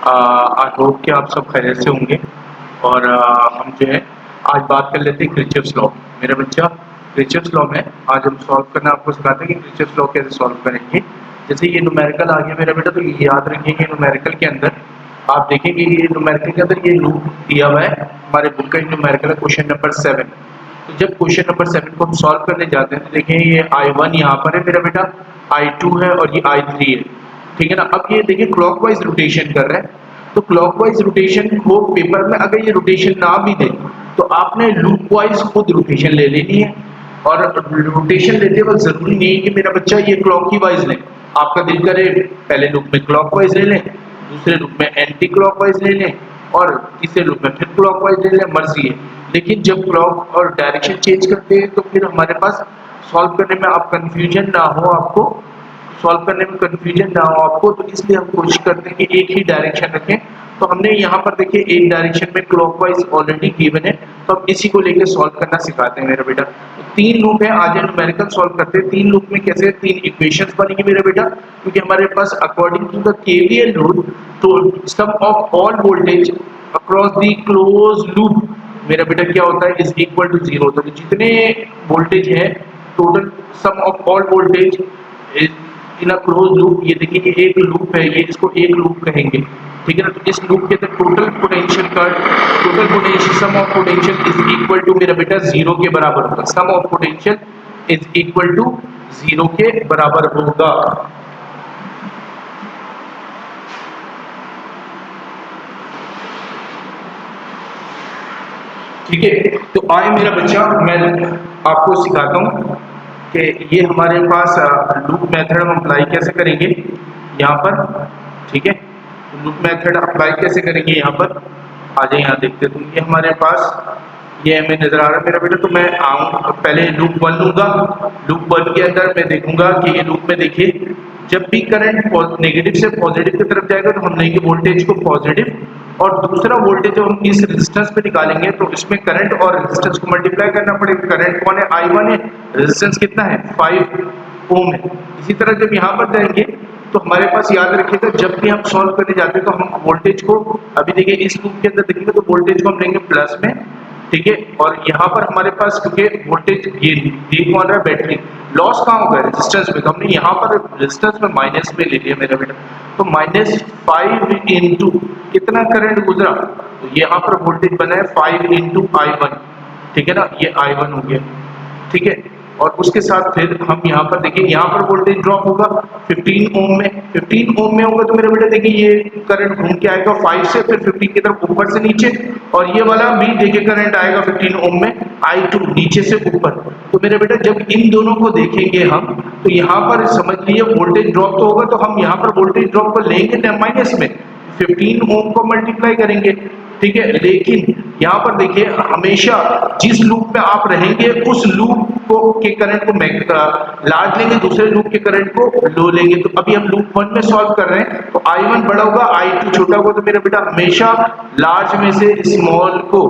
I hope कि आप सब खैरियत से होंगे। और हम जो है आज बात कर लेते हैं किरचॉफ्स लॉ। मेरा बच्चा, किरचॉफ्स लॉ में आज हम सॉल्व करना आपको सिखाते हैं कि किरचॉफ्स लॉ कैसे सॉल्व करेंगे। जैसे ये न्यूमेरिकल आ गया मेरा बेटा, तो ये याद रखिए न्यूमेरिकल के अंदर आप देखेंगे ये न्यूमेरिकल के अंदर ये लूप दिया हुआ है। हमारे बुक का न्यूमेरिकल है क्वेश्चन नंबर 7। तो जब क्वेश्चन नंबर 7 को हम सॉल्व करने जाते हैं तो देखें ये I1 यहाँ पर है मेरा बेटा, I2 है और ये I3 है। ठीक है ना। अब ये देखिए क्लॉकवाइज रोटेशन कर रहा है, तो क्लॉकवाइज रोटेशन को पेपर में अगर ये रोटेशन ना भी दे तो आपने लूप वाइज खुद रोटेशन ले लेनी है। और रोटेशन लेते वक्त जरूरी नहीं है कि मेरा बच्चा ये क्लॉक की वाइज ले। आपका दिल करे पहले लूप में क्लॉकवाइज ले लें, दूसरे लूप में एंटी क्लॉकवाइज ले लें और तीसरे लूप में फिर क्लॉकवाइज ले लें, मर्जी है। लेकिन जब क्लॉक और डायरेक्शन चेंज करते हैं तो फिर हमारे पास सॉल्व करने में आप कंफ्यूजन ना हो, आपको सॉल्व करने में कंफ्यूजन ना हो आपको, तो इसलिए हम कोशिश करते हैं कि एक ही डायरेक्शन रखें। तो हमने यहाँ पर देखिए एक डायरेक्शन में क्लॉकवाइज ऑलरेडी गिवन है, तो हम इसी को लेकर सॉल्व करना सिखाते हैं मेरा बेटा। तो 3 लूप है, आज न्यूमेरिकल सॉल्व करते हैं। 3 लूप में कैसे 3 इक्वेशंस बनेंगी मेरा बेटा, क्योंकि हमारे पास according to the KVL rule तो sum of all voltage across the close loop मेरा बेटा क्या होता है, इज इक्वल टू 0 होता है। जितने वोल्टेज है total sum of all voltage in a close loop, ये देखिए ये एक लूप है, ये इसको एक लूप कहेंगे। ठीक है ना। तो इस लूप के अंदर टोटल पोटेंशियल का total potential sum of potential is equal to मेरा बेटा 0 के बराबर होगा। Sum of potential is equal to 0 के बराबर होगा। ठीक है। तो आए मेरा बच्चा, मैं आपको सिखाता हूँ कि ये हमारे पास लूप मेथड हम अप्लाई कैसे करेंगे यहाँ पर। ठीक है। तो लूप मेथड अप्लाई कैसे करेंगे यहाँ पर, आ जाए यहाँ देखते। तो ये हमारे पास ये हमें नजर आ रहा है मेरा बेटा। तो मैं आऊँ पहले लूप 1 लूंगा। लूप 1 के अंदर मैं देखूंगा कि ये लूप में देखिए जब भी करंट नेगेटिव से पॉजिटिव की तरफ जाएगा तो हम लेंगे वोल्टेज को पॉजिटिव, और दूसरा वोल्टेज जो हम इस रेजिस्टेंस पे निकालेंगे तो इसमें करंट और रेजिस्टेंस को मल्टीप्लाई करना पड़ेगा। करंट कौन है, I1 है, रेजिस्टेंस कितना है 5 ओम है। इसी तरह जब यहाँ पर जाएंगे तो हमारे पास याद रखिएगा जब भी हम सॉल्व करने जाते हैं तो हम वोल्टेज को, अभी देखिए इस लूप के अंदर देखिएगा तो वोल्टेज को हम लेंगे प्लस में। ठीक है। और यहाँ पर हमारे पास क्योंकि वोल्टेज ये कौन रहा है, बैटरी, लॉस कहाँ होगा रेजिस्टेंस में, तो हमने यहाँ पर रेजिस्टेंस में माइनस में ले लिया मेरा बेटा। तो -5 इंटू कितना करंट गुजरा, तो यहाँ पर वोल्टेज बना है 5 इंटू I1। ठीक है ना, ये I1 हो गया। ठीक है। और उसके साथ फिर हम यहाँ पर देखिए यहाँ पर वोल्टेज ड्रॉप होगा 15 ओम में। 15 ओम में होगा तो मेरे बेटा देखिए ये करंट घूम के आएगा 5 से फिर 15 की तरफ ऊपर से नीचे, और ये वाला भी देखिए करंट आएगा 15 ओम में I2 नीचे से ऊपर। तो मेरे बेटा जब इन दोनों को देखेंगे हम तो यहाँ पर समझ लिए वोल्टेज ड्रॉप तो होगा, तो हम यहाँ पर वोल्टेज ड्रॉप को लेंगे माइनस में, 15 ओम को मल्टीप्लाई करेंगे। ठीक है। लेकिन यहाँ पर देखिए हमेशा जिस लूप में आप रहेंगे उस लूप को के करंट को लार्ज लेंगे, दूसरे लूप के करंट को लो लेंगे। तो अभी हम लूप 1 में सॉल्व कर रहे हैं तो I1 बड़ा होगा I2 छोटा होगा, तो मेरा बेटा हमेशा लार्ज में से स्मॉल को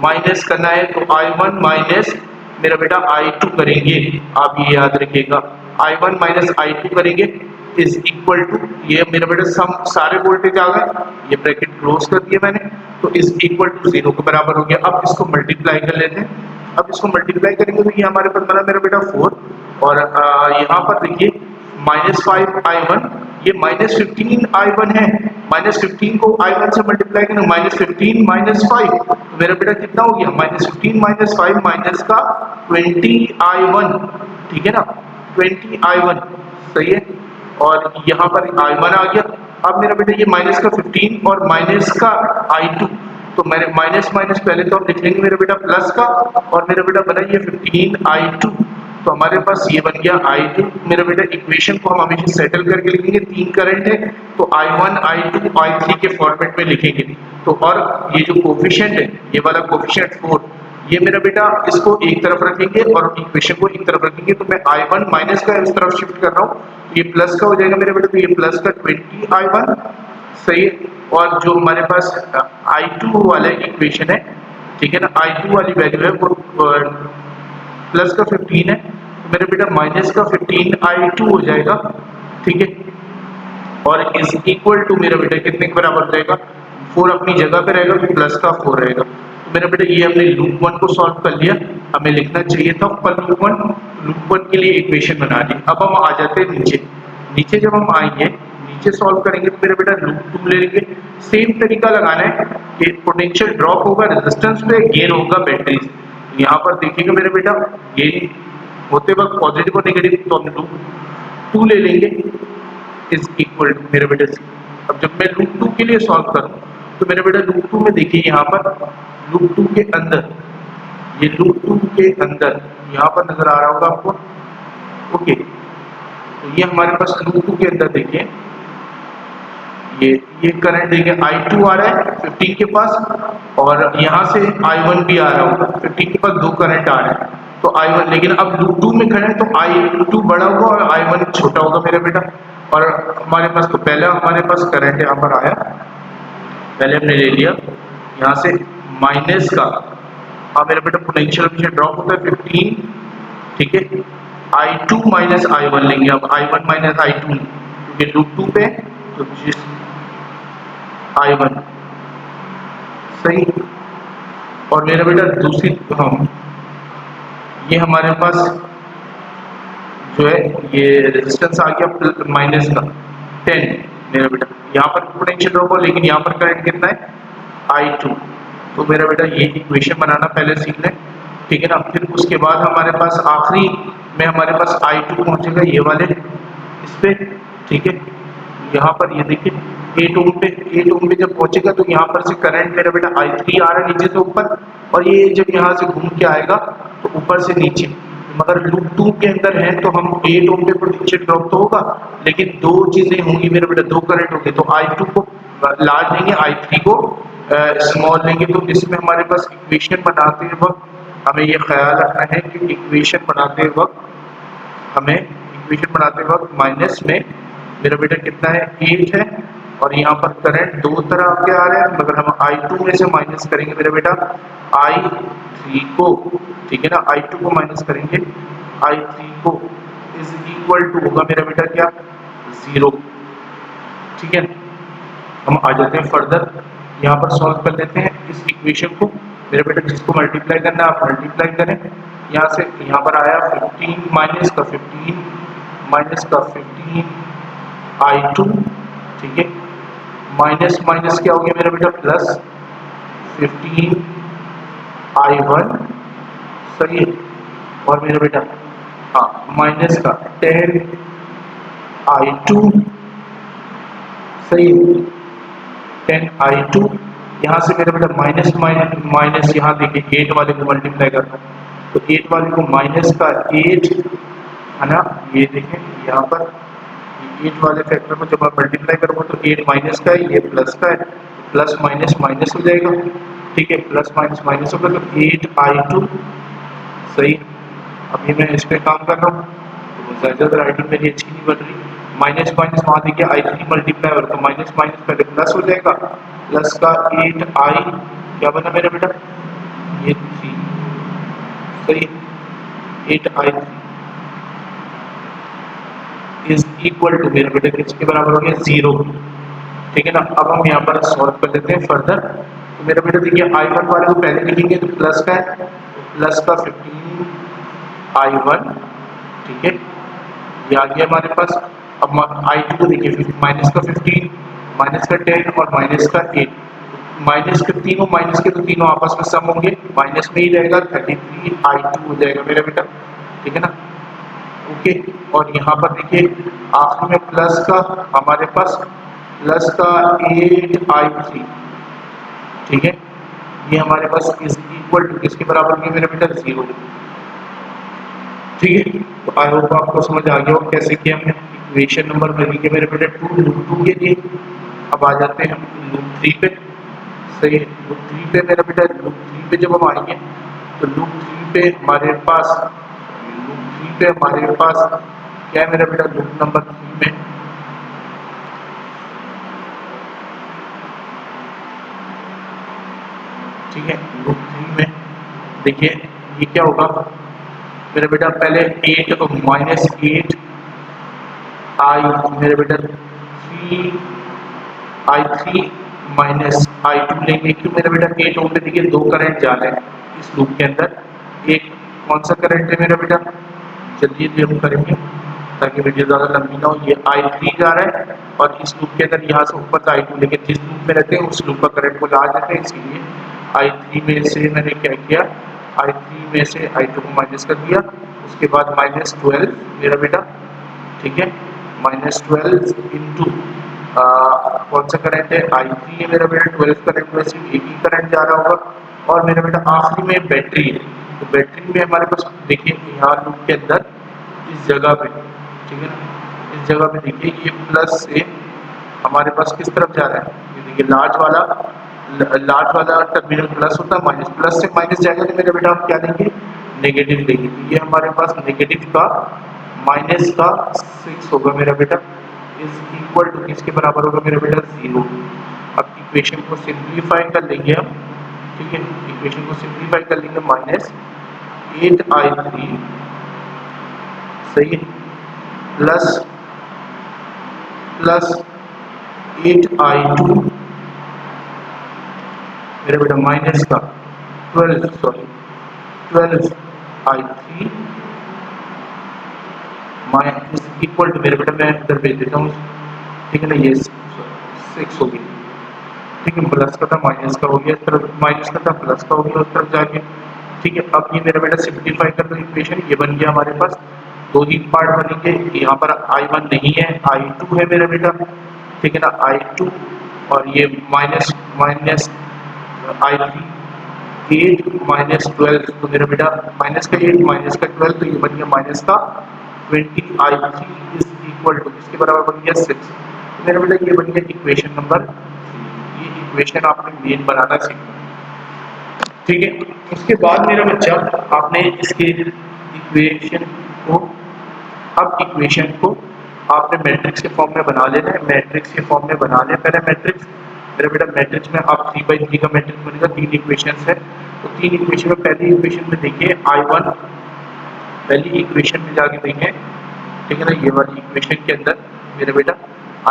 माइनस करना है। तो I1 माइनस मेरा बेटा I2 करेंगे, आप ये याद रखिएगा। I1 माइनस I2 करेंगे इज इक्वल टू, ये मेरा बेटा सम सारे वोल्टेज आ गए, ये ब्रैकेट क्लोज कर दिया मैंने, तो इज इक्वल टू 0 के बराबर हो गया। अब इसको मल्टीप्लाई कर लेते हैं। अब इसको मल्टीप्लाई करेंगे तो ये हमारे पास बना मेरा बेटा 4, और यहाँ पर देखिए -5 I1, ये -15 I1 है। -15 को I1 से मल्टीप्लाई करें, -15 -5 तो मेरा बेटा कितना हो गया, -15 -5 माइनस का 20 I1। ठीक है ना, 20 I1 सही है। और यहाँ पर I1 आ गया। अब मेरा बेटा ये माइनस का 15 और माइनस का I2, तो मैंने माइनस माइनस पहले तो हम लिख लेंगे मेरा बेटा प्लस का, और मेरा बेटा बना ये 15 I2, तो हमारे पास ये बन गया I2। मेरा बेटा इक्वेशन को हम हमेशा सेटल करके लिखेंगे, 3 करंट है तो I1 I2 I3 के फॉर्मेट में लिखेंगे। तो और ये जो कोफिशिएंट है ये वाला कोफिशिएंट 4, ये मेरा बेटा इसको एक तरफ रखेंगे और इक्वेशन को एक तरफ रखेंगे। तो मैं I1 माइनस का इस तरफ शिफ्ट कर रहा हूँ, ये प्लस का हो जाएगा मेरे बेटा, तो ये प्लस का 20 I1 सही है। और जो हमारे पास I2 वाला इक्वेशन है, ठीक है ना, I2 वाली वैल्यू है वो प्लस का 15 है, तो मेरे बेटा माइनस का 15 I2 हो जाएगा। ठीक है। और इज इक्वल टू मेरा बेटा कितने के बराबर हो जाएगा, 4 अपनी जगह पे रहेगा तो प्लस का 4 रहेगा। तो मेरा बेटा ये हमने लूप 1 को सॉल्व कर लिया, हमें लिखना चाहिए था पर लूप 1 के लिए इक्वेशन बना ली। अब हम आ जाते हैं नीचे। नीचे जब हम आएंगे, नीचे सॉल्व करेंगे तो मेरा बेटा लूप 2 ले लेंगे। सेम तरीका लगाना है कि पोटेंशियल ड्रॉप होगा रेजिस्टेंस पे, गेन होगा बैटरी। यहाँ पर देखिएगा मेरे बेटा गेन होते वक्त पॉजिटिव और नेगेटिव, तो हम लूप 2 ले लेंगे इज इक्वल टू मेरे बेटे। अब जब मैं लूप 2 के लिए सॉल्व करूं तो मेरे बेटा लूप 2 में देखिए यहाँ पर लूप 2 के अंदर, ये लूप 2 के अंदर यहाँ पर नजर आ रहा होगा आपको। ओके, तो ये हमारे पास लूप 2 के अंदर देखिए ये करंट देखिए I2 आ रहा है 15 के पास, और यहाँ से I1 भी आ रहा होगा। 15 के पास दो करंट आ रहे हैं तो I1, लेकिन अब लूप 2 में खड़े हैं तो I2 बड़ा होगा और I1 छोटा होगा मेरा बेटा। और हमारे पास तो पहले हमारे पास करंट यहाँ पर आया, पहले हमने ले लिया यहाँ से माइनस का, हाँ मेरा बेटा पोटेंशियल हमेशा ड्रॉप होता है 15, ठीक है। I2 माइनस I1 लेंगे, अब I1 माइनस I2 क्योंकि लूप 2 पे तो जिस I1 सही। और मेरा बेटा दूसरी ये हमारे पास जो है ये रेजिस्टेंस आ गया माइनस का 10 मेरा बेटा। यहाँ पर पोटेंशियल ड्रॉप हो लेकिन यहाँ पर करंट कितना है I2। तो मेरा बेटा ये इक्वेशन बनाना पहले सीख लें, ठीक है ना। फिर उसके बाद हमारे पास आखिरी में हमारे पास I2 पहुंचेगा ये वाले इस पे, ठीक है। यहाँ पर ये देखिए 8 ओम पे जब पहुंचेगा तो यहाँ पर से करंट मेरा बेटा I3 आ रहा है नीचे से ऊपर, और ये जब यहाँ से घूम के आएगा तो ऊपर से नीचे। मगर लूप 2 के अंदर है तो हम 8 ओम पे पोटेंशियल ड्रॉप तो होगा, लेकिन दो चीजें होंगी मेरा बेटा, दो करंट होंगे। तो I2 को लार्ज लेंगे, I3 को स्मॉल लेंगे। तो इसमें हमारे पास इक्वेशन बनाते वक्त हमें ये ख्याल रखना है कि इक्वेशन बनाते वक्त माइनस में मेरा बेटा कितना है 8 है, और यहाँ पर करंट दो तरह के आ रहे हैं, मगर हम I2 में से माइनस करेंगे मेरा बेटा I3 को, ठीक है ना। I2 को माइनस करेंगे I3 को, इज इक्वल टू होगा मेरा बेटा क्या 0, ठीक है। हम आ जाते हैं फर्दर, यहाँ पर सॉल्व कर लेते हैं इस इक्वेशन को मेरे बेटा। जिसको मल्टीप्लाई करना है आप मल्टीप्लाई करें, यहाँ से यहाँ पर आया 15 माइनस का 15 I2, ठीक है। माइनस माइनस क्या हो गया मेरा बेटा प्लस 15 I1, सही है। और मेरा बेटा हाँ माइनस का 10 I2, सही है 10 I2। यहाँ से मेरा बेटा माइनस माइनस माइनस, यहाँ देखिए 8 वाले को मल्टीप्लाई करना तो 8 वाले को माइनस का 8 है ना, ये देखें यहाँ पर 8 वाले फैक्टर को जब आप मल्टीप्लाई करोगे तो 8 माइनस का है, ये प्लस का है, प्लस माइनस माइनस हो जाएगा, ठीक है। प्लस माइनस माइनस होगा तो 8 I2, सही। अभी मैं इस पर काम कर रहा हूँ तो ज़्यादा राइटिंग मेरी अच्छी नहीं बन रही। माइनस माइनस वहाँ देखिए I3 मल्टीप्लाई और तो माइनस माइनस पहले प्लस हो जाएगा, प्लस का 8I क्या बना मेरा बेटा ये 3, सही 8I3 इज इक्वल टू मेरा बेटा किसके बराबर हो गया 0, ठीक है ना। अब हम यहाँ पर सॉल्व कर लेते हैं फर्दर। तो मेरा बेटा देखिए I1 वाले को पहले लिखेंगे तो प्लस का है, प्लस का 15 I1, ठीक है, ये आ गया हमारे पास। अब I2 को देखिए माइनस का 15 माइनस का 10 और माइनस का 8, माइनस के तीनों माइनस के तो तीनों आपस में सम होंगे, माइनस में ही रहेगा 33 I2 हो जाएगा मेरा बेटा, ठीक है ना। ओके, और यहाँ पर देखिए आखिर में प्लस का हमारे पास प्लस का 8I3, ठीक है, ये हमारे पास इज इक्वल टू किसके बराबर है मेरा बेटा 0, ठीक है। तो आई होप आपको समझ आ गया हो कैसे किया हमने। इक्वेशन नंबर बनी है मेरे बेटा 2 लूप 2 के लिए। अब आ जाते हैं हम लूप 3 पे, सही है। लूप 3 पे मेरा बेटा, लूप 3 पे जब हम आएंगे तो लूप 3 पे हमारे पास क्या है मेरा बेटा लूप नंबर 3 में ठीक है। लूप 3 में देखिए ये क्या होगा मेरा बेटा, पहले 8 माइनस 8 I मेरे बेटा 3 I3 माइनस I2 लेंगे, क्यों मेरा बेटा 8 ओम पे देखिए दो करंट जा रहे हैं इस लूप के अंदर। एक कौन सा करंट है मेरा बेटा, जल्दी जल्दी हम करेंगे ताकि वीडियो ज़्यादा लंबी ना हो। ये I3 जा रहा है और इस लूप के अंदर यहाँ से ऊपर का I2, लेकिन जिस लूप में रहते हैं उस लूप का करंट को ला देते हैं, इसीलिए I3 में से मैंने क्या किया, I3 में से I2 को माइनस कर दिया। उसके बाद -12 मेरा बेटा, ठीक है, -12 इंटू कौन सा करंट है, I3 है मेरा बेटा, 12 करंट में से एक ही करंट जा रहा होगा। और मेरा बेटा आखिरी में बैटरी है, तो बैटरी में हमारे पास देखिए यहाँ लूप के अंदर इस जगह पे, ठीक है ना, इस जगह पे देखिए ये प्लस से हमारे पास किस तरफ जा रहा है, ये देखिए लार्ज वाला टर्मिनल प्लस होता है, माइनस, प्लस से माइनस जाएगा तो मेरा बेटा हम क्या लेंगे, नेगेटिव लेंगे। तो ये हमारे पास नेगेटिव का माइनस का 6 होगा मेरा बेटा, इज इक्वल टू किसके बराबर होगा मेरा बेटा, 0। अब इक्वेशन को सिंप्लीफाई कर लेंगे हम, ठीक है, इक्वेशन को सिंप्लीफाई कर लेंगे, -8I3 सही है प्लस 8I2 मेरा बेटा माइनस का 12I3 माइनस इक्वल टू मेरे बेटा, मैं इधर भेज देता हूँ, ठीक है ना, ये 6 हो गई, ठीक है, प्लस का था माइनस का हो गया, इस तरफ माइनस का था प्लस का हो गया उस तरफ जाके, ठीक है। अब ये मेरा बेटा सिंप्लीफाई कर दो इक्वेशन, ये बन गया हमारे पास, दो ही पार्ट बनेंगे, यहाँ पर I1 नहीं है, I2 है मेरा बेटा, ठीक है ना, I2 और ये माइनस I3, 8 -12, तो मेरा बेटा माइनस का 8 माइनस का 12, तो ये बन गया माइनस का 20I3 इज इक्वल टू किसके बराबर बन गया, 6। तो मेरा बेटा ये बन गया इक्वेशन नंबर 3। ये इक्वेशन आपने मेन बनाना सीखना, ठीक है। उसके बाद मेरा बच्चा आपने इसके इक्वेशन को, अब इक्वेशन को आपने मैट्रिक्स के फॉर्म में बना लेना है, मैट्रिक्स के फॉर्म में बना लें पहले मैट्रिक्स, मेरा बेटा मैट्रिक्स में आप 3/3 का मैट्रिक्स बनेगा, 3 इक्वेशंस है, तो 3 इक्वेशन में पहली इक्वेशन में देखिए I1, पहली इक्वेशन में जाके देखें, ठीक है ना, ये वाली इक्वेशन के अंदर मेरे बेटा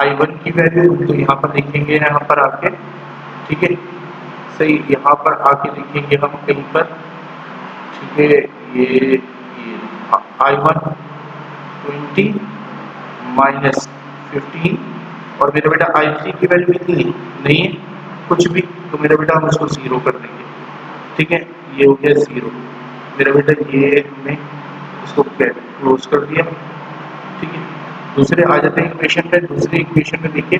I1 की वैल्यू, तो यहाँ पर लिखेंगे, यहाँ पर आके, ठीक है, सही, यहाँ पर आके लिखेंगे हम कहीं पर, ठीक है, ये I1 20 -15 और मेरा बेटा I3 की वैल्यू कितनी नहीं है कुछ भी, तो मेरा बेटा हम उसको 0 कर देंगे, ठीक है, ये हो गया 0 मेरा बेटा, ये हमने इसको क्लोज कर दिया, ठीक है। दूसरे आ जाते हैं इक्वेशन पे, दूसरे इक्वेशन में देखिए,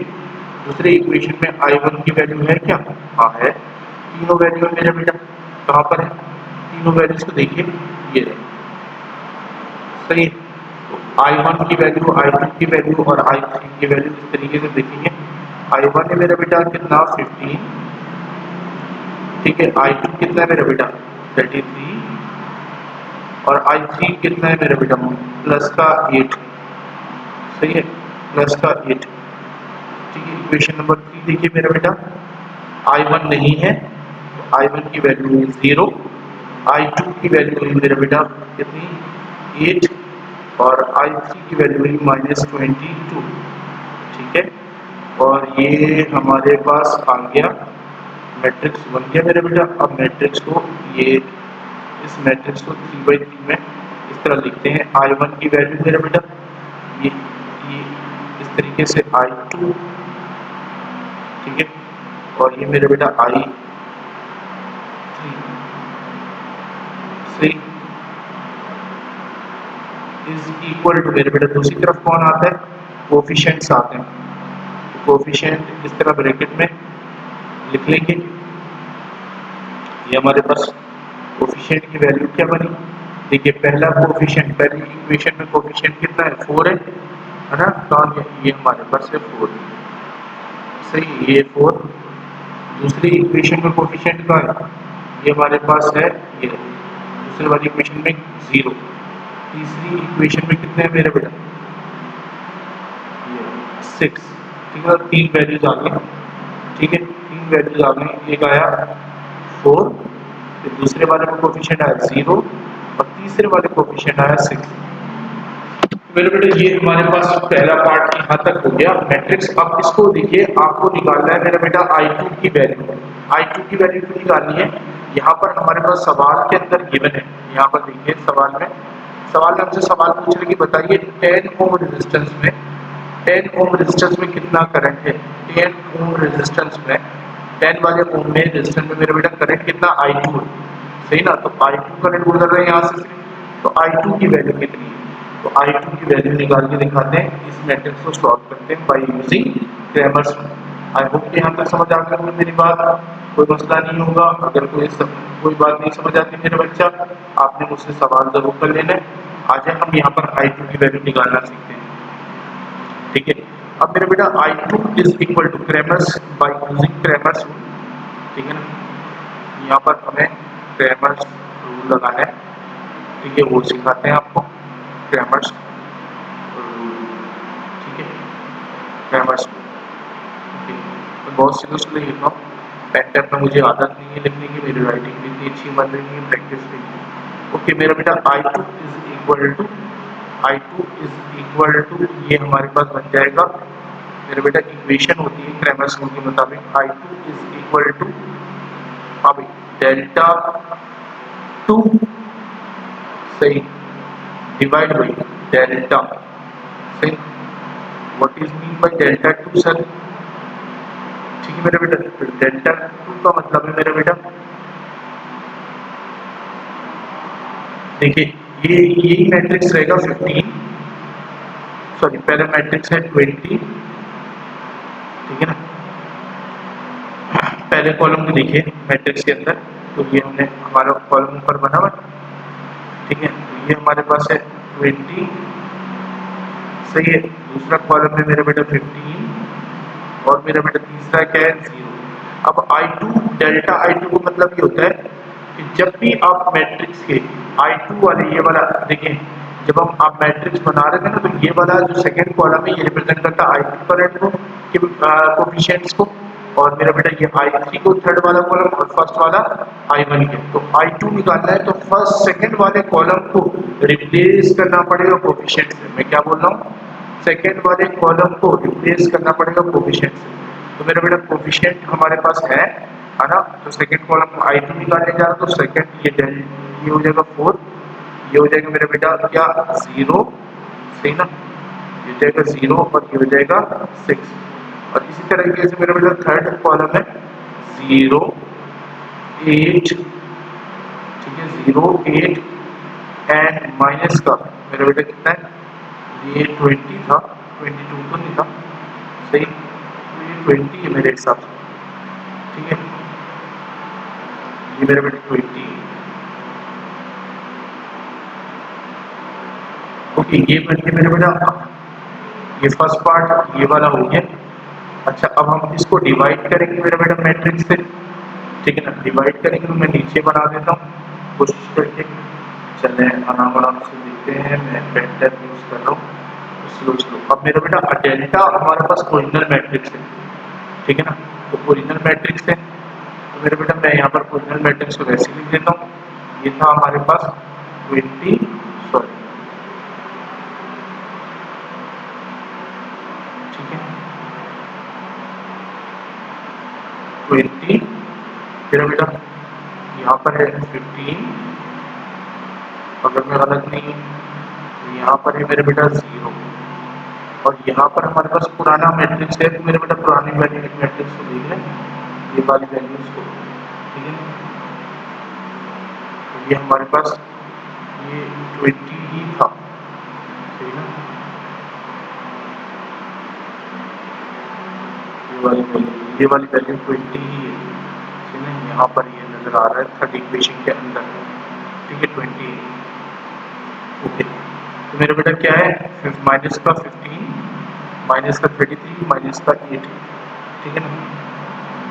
दूसरे इक्वेशन में I1 की वैल्यू है क्या, हाँ है, तीनों वैल्यू है मेरा बेटा, कहाँ पर है, तीनों वैल्यूज को देखिए, ये है, सही है। तो I1 की वैल्यू, I2 की वैल्यू और I3 की वैल्यू इस तरीके से देखेंगे, I1 है मेरा बेटा कितना 15, ठीक है, I2 कितना है मेरा बेटा 33 और I3 कितना है मेरा बेटा प्लस का 8, सही है, प्लस का 8, ठीक है। इक्वेशन नंबर 3 देखिए मेरा बेटा, I1 नहीं है, तो I1 की वैल्यू है 0, I2 की वैल्यू है मेरा बेटा कितनी 8 और I3 की वैल्यू है -22, ठीक है। और ये हमारे पास आ गया मैट्रिक्स बन गया मेरा बेटा। अब मैट्रिक्स को ये इस मैट्रिक्स को 3/3 में इस तरह लिखते हैं, I1 की वैल्यू मेरा बेटा ये इस तरीके से I2, ठीक है, और ये मेरा बेटा I3, सही, इज इक्वल टू मेरे बेटा दूसरी तरफ कौन आता है, कोफिशिएंट्स आते हैं, तो कोफिशिएंट इस तरह ब्रैकेट में लिख लेंगे, ये हमारे पास कोफिशिएंट की वैल्यू क्या बनी, देखिए पहला कोफिशिएंट, पहली इक्वेशन में कोफिशिएंट कितना है 4 है ना, तो ये हमारे पास है 4, सही, ये 4। दूसरी इक्वेशन में कोफिशिएंट का है, ये हमारे पास है ये दूसरे वाली इक्वेशन में 0। तीसरी इक्वेशन में कितने हैं मेरे बेटा 6, ठीक है, 3 वैल्यूज आ गई, ठीक है, 3 वैल्यूज आ गई, एक आया 4, फिर दूसरे वाले में कोफिशिएंट आया 0 और तीसरे वाले कोफिशिएंट आया 6, मेरे बेटे ये हमारे पास पहला पार्ट यहाँ तक हो गया मैट्रिक्स। अब इसको देखिए, आपको निकालना है मेरा बेटा I2 की वैल्यू। I2 की वैल्यू क्यों निकालनी है? यहाँ पर हमारे पास सवाल के अंदर गिवन है, यहाँ पर देखिए सवाल में हमसे सवाल पूछ रहे कि बताइए 10 ओम रेजिस्टेंस में 10 ओम रेजिस्टेंस में कितना करंट है। 10 ओम रेजिस्टेंस में 10 वाले ओम में रेजिस्टेंस में मेरा बेटा करंट कितना I2 है, सही ना। तो I2 करंट गुजर रहा है यहाँ से, तो I2 की वैल्यू कितनी है? तो I2 की वैल्यू निकाल के दिखाते हैं, इस मैट्रिक्स को सॉल्व करते हैं bye using Cramer's rule. I hope कि यहाँ तक समझ आ गया मेरी बात, कोई मसला नहीं होगा। अगर कोई बात नहीं समझ आती मेरे बच्चा, आपने मुझसे सवाल जरूर कर लेना है। आज हम यहाँ पर I2 की वैल्यू निकालना सीखते हैं, ठीक है। अब मेरे बेटा I2 is equal to Cramer's by using Cramer's rule, ठीक है ना। यहाँ पर हमें क्रैमर्स रूल लगाना है, ठीक है, वो सिखाते हैं आपको क्रैमर्स रूल, ठीक है, क्रैमर्स रूल। तो बहुत सीधे सीधे लिख रहा हूँ, पेन टैब में मुझे आदत नहीं है लिखने की, मेरी राइटिंग भी इतनी अच्छी बन रही है, प्रैक्टिस भी नहीं। ओके मेरा बेटा I2 इज इक्वल टू ये हमारे पास बन जाएगा मेरे बेटा, इक्वेशन होती है क्रैमर्स रूल के मुताबिक I2 इज इक्वल टू अब डेल्टा 2 सही डिवाइड बाई डेल्टा सही। What is mean by delta 2 sir? ठीक है मेरे बेटा, डेल्टा 2 का मतलब है मेरे बेटा, देखिए यही मैट्रिक्स रहेगा 15, सॉरी पहला मैट्रिक्स है 20, ठीक है ना। पहले कॉलम में देखिए मैट्रिक्स के अंदर, तो ये हमने हमारा कॉलम ऊपर बना हुआ, ठीक है, तो ये हमारे पास है 20 सही है। दूसरा कॉलम में मेरा बेटा 15 और मेरा बेटा तीसरा क्या है 0। अब I2 डेल्टा I2 का मतलब ये होता है कि जब भी आप मैट्रिक्स के I2 वाले ये वाला देखिए, जब हम आप मैट्रिक्स बना रहे थे ना, तो ये वाला जो सेकंड कॉलम है ये रिप्रेजेंट करता है I2 करंट को के कोफिशिएंट्स को, और मेरा बेटा ये I3 को थर्ड वाला कॉलम और फर्स्ट वाला I1 के। तो I2 निकालना है तो फर्स्ट सेकंड वाले कॉलम को रिप्लेस करना पड़ेगा कोफिशिएंट से। मैं क्या बोल रहा हूँ, सेकंड वाले कॉलम को रिप्लेस करना पड़ेगा कोफिशिएंट से। तो मेरा बेटा कोफिशिएंट हमारे पास है ना, तो सेकंड कॉलम को I2 निकालने जा रहा हूं, तो सेकंड ये हो जाएगा 4, ये हो जाएगा मेरा बेटा क्या 0 सही ना, ये हो जाएगा 0 और ये हो जाएगा 6। और इसी तरीके से मेरा बेटा थर्ड कॉलम है 0 8, ठीक है 0 8 एंड माइनस का मेरा बेटा कितना है, ये 20 था, 22 तो नहीं था सही, तो ये 20 है मेरे हिसाब से, ठीक है, ये मेरा बेटा 20। ओके ये बन के मेरे बेटा, ये फर्स्ट पार्ट ये वाला हो गया। अच्छा अब हम इसको डिवाइड करेंगे मेरा बेटा मैट्रिक्स से, ठीक है ना, डिवाइड करेंगे तो मैं नीचे बना देता हूँ कोशिश करके। चले आराम से देखते हैं, मैं पेंटर यूज कर रहा हूँ स्लो। अब मेरा बेटा डेल्टा हमारे पास ओरिजिनल मैट्रिक्स है, ठीक है ना, तो ओरिजिनल मैट्रिक्स है, तो मेरा बेटा मैं यहाँ पर ओरिजिनल मैट्रिक्स को वैसे लिख देता हूँ। ये था हमारे पास 20 सॉरी, ठीक है 20, फिर बेटा यहाँ पर है 15, अगर मैं गलत नहीं, तो यहाँ पर है मेरे बेटा 0, और यहाँ पर हमारे पास पुराना मैट्रिक्स है, तो मेरे बेटा पुरानी मैट्रिक्स को देख लें, ये वाली वैल्यूज को, ठीक है। तो ये हमारे पास ये 20 ही था, ठीक है, ये वाली वैल्यू 20 ही है, ठीक है, यहाँ पर ये नजर आ रहा है थर्ड इक्वेशन के अंदर, ठीक है 20। ओके तो मेरा बेटा क्या है, माइनस का 15 माइनस का 33 माइनस का 8, ठीक है ना।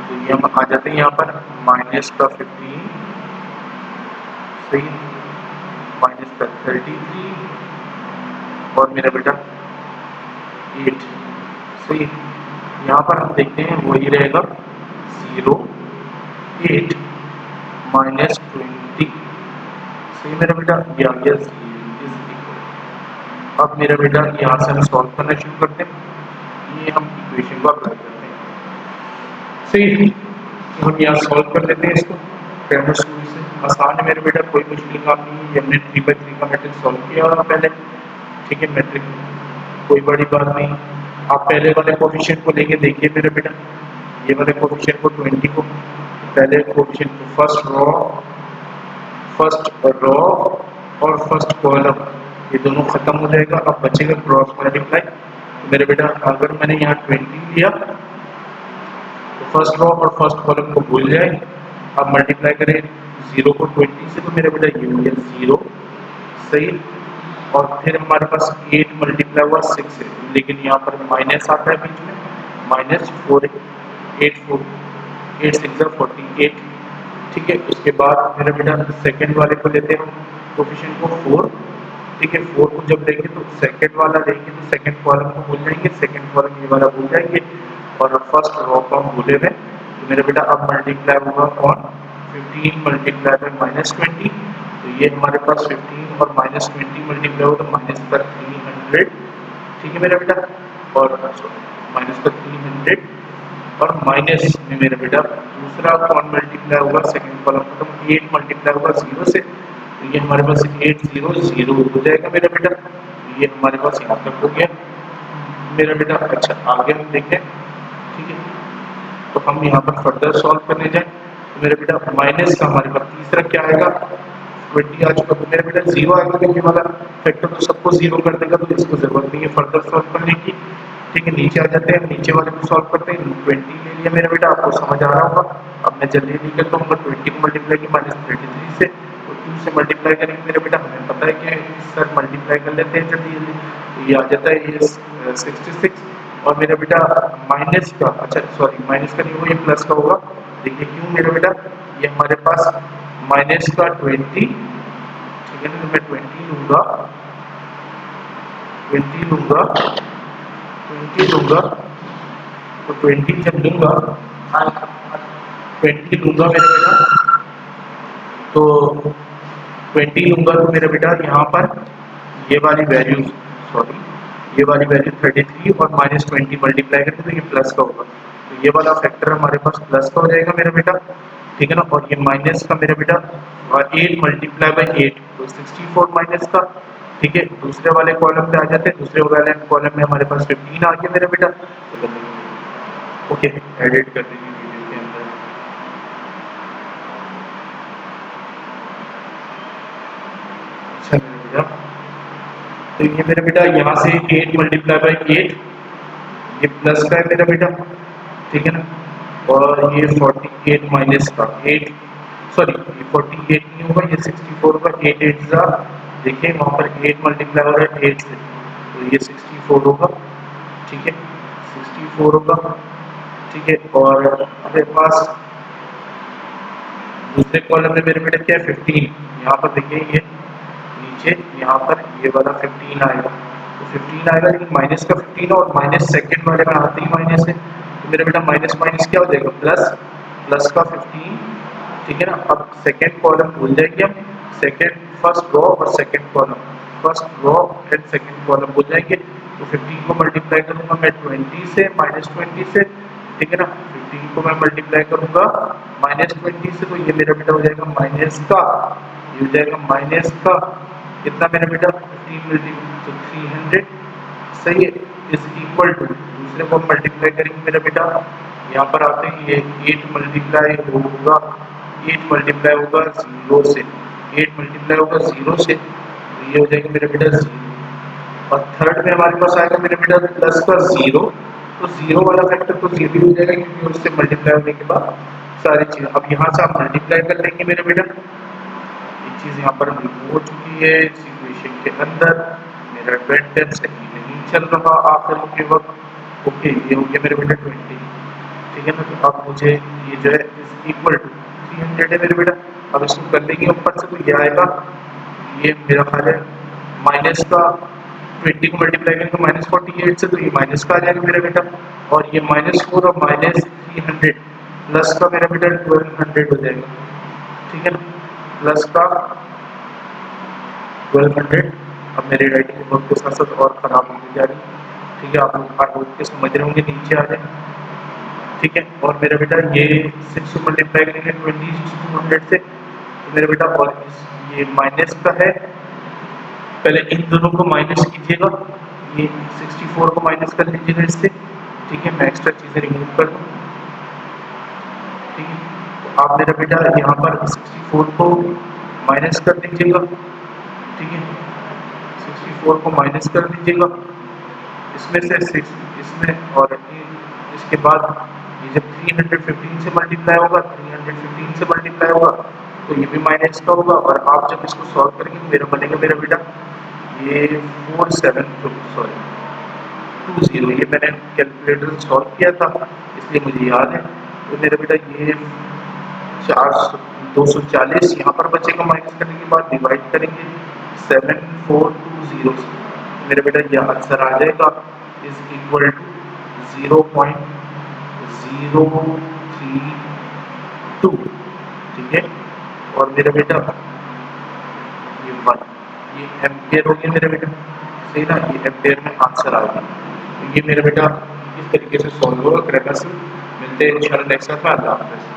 तो ये हम आ जाते हैं यहाँ पर माइनस का 15 सही, माइनस का 33 और मेरा बेटा 8 सही। यहाँ पर हम देखते हैं वही रहेगा 0 8 -20 सही मेरा बेटा, ये आ गया 0 इज इक्वल, अब मेरा बेटा यहाँ से हम सॉल्व करना शुरू करते हैं। ये हम इक्वेशन को अप्लाई करते हैं। सही, तो हम यहाँ सॉल्व कर लेते हैं इसको ग्रामर स्कूल से। आसान है मेरे बेटा, कोई मुश्किल काम नहीं है। हमने 3/3 का मैट्रिक्स सॉल्व किया पहले, ठीक है। मैट्रिक्स कोई बड़ी बात नहीं। आप पहले वाले कोफिशिएंट को लेके देखिए मेरे बेटा, ये वाले कोफिशिएंट को 20 को, पहले कोफिशिएंट को फर्स्ट रो और फर्स्ट कॉलम ये दोनों खत्म हो जाएगा। अब बचेगा क्रॉस मल्टीप्लाई। तो मेरे बेटा अगर मैंने यहाँ 20 लिया तो फर्स्ट रो और फर्स्ट कॉलम को भूल जाए। अब मल्टीप्लाई करें 0 को 20 से, तो मेरे बेटा ये हो गया 0, सही। और फिर हमारे पास 8 मल्टीप्लाई हुआ 6 से, लेकिन यहाँ पर माइनस आता है बीच में, -4 8 6 48, ठीक है। उसके बाद मेरा बेटा सेकंड वाले को लेते हैं हम कोफिशिएंट को 4, ठीक है। 4 को जब लेंगे तो सेकंड वाला लेंगे तो सेकंड कॉलम को भूल जाएंगे, सेकंड कॉलम ये वाला भूल जाएंगे और फर्स्ट रो को हम भूले हुए। तो मेरा बेटा अब मल्टीप्लाई होगा कौन, 15 मल्टीप्लाई बाय -20, तो ये हमारे पास 15 और -20 मल्टीप्लाई हो तो -300, ठीक है मेरा बेटा। और -300 और माइनस में मेरा बेटा दूसरा कौन मल्टीप्लाई होगा, सेकंड कॉलम का, तो 8 मल्टीप्लाई होगा 0 से, तो ये हमारे पास 8 0 0 हो जाएगा मेरा बेटा। ये हमारे पास यहाँ तक हो गया मेरा बेटा। अच्छा आगे हम देखें, ठीक है। तो हम यहाँ पर फर्दर सॉल्व करने जाएं तो मेरे बेटा माइनस का हमारे पास तीसरा क्या आएगा, 20 आ चुका, तो मेरे बेटा 0 आएगा, क्योंकि वाला फैक्टर तो सबको 0 कर देगा, तो इसको जरूरत नहीं है फर्दर सॉल्व करने की, ठीक है। नीचे आ जाते हैं, नीचे वाले को सॉल्व करते हैं। 20 ले लिया मेरा बेटा, आपको समझ आ रहा होगा। अब मैं जल्दी नहीं करता हूँ, 20 को मल्टीप्लाई किया -33 से, तो 2 से मल्टीप्लाई करेंगे मेरे बेटा, हमें पता है कि सर मल्टीप्लाई कर लेते हैं जल्दी जल्दी, तो ये आ जाता है ये 66। और मेरा बेटा माइनस का, अच्छा सॉरी माइनस का नहीं होगा, ये प्लस का होगा। देखिए क्यों मेरा बेटा, ये हमारे पास माइनस का 20, ठीक है ना, तो मैं 20 लूंगा, 20 लूंगा, 20 लूंगा, तो 20 जब लूंगा, 20 लूंगा मेरे बेटा, तो 20 लूंगा तो मेरे बेटा यहाँ पर ये वाली वैल्यू, सॉरी ये वाली वैल्यू 33 और -20 मल्टीप्लाई करके तो ये प्लस का होगा, तो ये वाला फैक्टर हमारे पास प्लस का हो जाएगा मेरा बेटा, ठीक है ना। और ये माइनस का मेरा बेटा 8 मल्टीप्लाई बाई 8, तो 64 माइनस का, ठीक है। दूसरे वाले कॉलम पे आ जाते हैं, दूसरे वाले कॉलम में हमारे पास 15 आ गया मेरा बेटा। ओके, एडिट कर दीजिए वीडियो के अंदर। अच्छा मेरा बेटा, तो ये मेरा बेटा यहाँ से 8 मल्टीप्लाई बाई 8, ये प्लस का है मेरा बेटा, ठीक है ना। और ये 48 माइनस का 8, सॉरी ये 48 नहीं होगा, ये 64 होगा। 8 8 जा, देखिए वहाँ पर 8 मल्टीप्लाई हो रहा है 8 से, तो ये 64 होगा, ठीक है, 64 होगा, ठीक है। और हमारे पास दूसरे कॉलम में मेरे बेटे क्या है 15, यहाँ पर देखिए ये नीचे यहाँ पर ये वाला 15 आएगा, तो 15 आएगा, लेकिन माइनस का 15 और माइनस सेकंड वाले में आते ही माइनस है, तो मेरा बेटा माइनस माइनस क्या हो जाएगा प्लस, प्लस का 15, ठीक है ना। अब सेकंड कॉलम भूल जाएंगे हम, सेकंड फर्स्ट रो और second column, first row and second column भूल जाएंगे, तो 15 को मल्टीप्लाई करूंगा मैं 20 से, -20 से, ठीक है ना। 15 को मैं मल्टीप्लाई करूंगा -20 से, तो ये मेरा बेटा हो जाएगा माइनस का, ये हो जाएगा माइनस का कितना मेरा बेटा 15 मल्टीप्लाई, तो 300, सही है, इज इक्वल टू, दूसरे को मल्टीप्लाई करेंगे मेरा बेटा, यहाँ पर आते हैं ये 8 मल्टीप्लाई होगा, 8 मल्टीप्लाई होगा 0 से, 8 मल्टीप्लाई होगा 0 से, तो ये हो जाएगा मेरा बेटा 0। और थर्ड में हमारे पास आएगा मेरे बेटा प्लस का 0, तो 0 वाला फैक्टर तो 0 हो जाएगा, क्योंकि उससे मल्टीप्लाई होने के बाद सारी चीज़, अब यहाँ से आप मल्टीप्लाई कर लेंगे मेरे बेटा, एक चीज़ यहाँ पर रिमूव हो चुकी है इस इक्वेशन के अंदर, मेरा 20 सही नहीं चल रहा आखिर के वक्त, ओके ये हो गया मेरे बेटा 20, ठीक है ना। तो अब मुझे ये जो है इज इक्वल टू 300 है मेरे बेटा, अब इसको कर लेंगे ऊपर से, तो ये आएगा, ये मेरा ख्याल है माइनस का 20 को मल्टीप्लाई करेंगे -48 से, तो ये माइनस का आ जाएगा मेरा बेटा, और ये -4 और -300 प्लस का मेरा बेटा 1200 हो जाएगा, ठीक है ना, प्लस का 1200, अब मेरी राइटिंग वक्त के साथ साथ और ख़राब होती जा रही है। ठीक है, आप लोग आठ के समझ रहे होंगे, नीचे आ जाए। ठीक है, और मेरा बेटा ये 6 से मल्टीप्लाई करेंगे 20/100 से, तो मेरा बेटा और ये माइनस का है, पहले इन दोनों को माइनस कीजिएगा, ये 64 को माइनस कर लीजिएगा इससे। ठीक है, मैं एक्स्ट्रा चीज़ें रिमूव कर दूँ। ठीक है, तो आप मेरा बेटा यहाँ पर 64 को माइनस कर दीजिएगा। ठीक है, 64 को माइनस कर दीजिएगा इसमें से 6, इसमें और इसके बाद ये जब 315 से मल्टीप्लाई होगा, 315 से मल्टीप्लाई होगा तो ये भी माइनस का होगा, और आप जब इसको सॉल्व करेंगे तो मेरा बनेगा मेरा बेटा ये 4720, ये मैंने कैलकुलेटर से सॉल्व किया था इसलिए मुझे याद है। तो मेरा बेटा ये 240 यहाँ पर बचेगा, माइनस करने के बाद डिवाइड करेंगे 7420 से, मेरा बेटा यह आंसर आ जाएगा इज इक्वल टू 0.032। ठीक है, और मेरा बेटा ये 1, ये एम्पियर हो गया मेरा बेटा, सही ना, ये एम्पियर में आंसर आ गया। तो ये मेरा बेटा इस तरीके से सॉल्व होगा। कृपया से मिलते हैं इंशाल्लाह नेक्स्ट क्लास में। अल्लाह हाफ़िज़।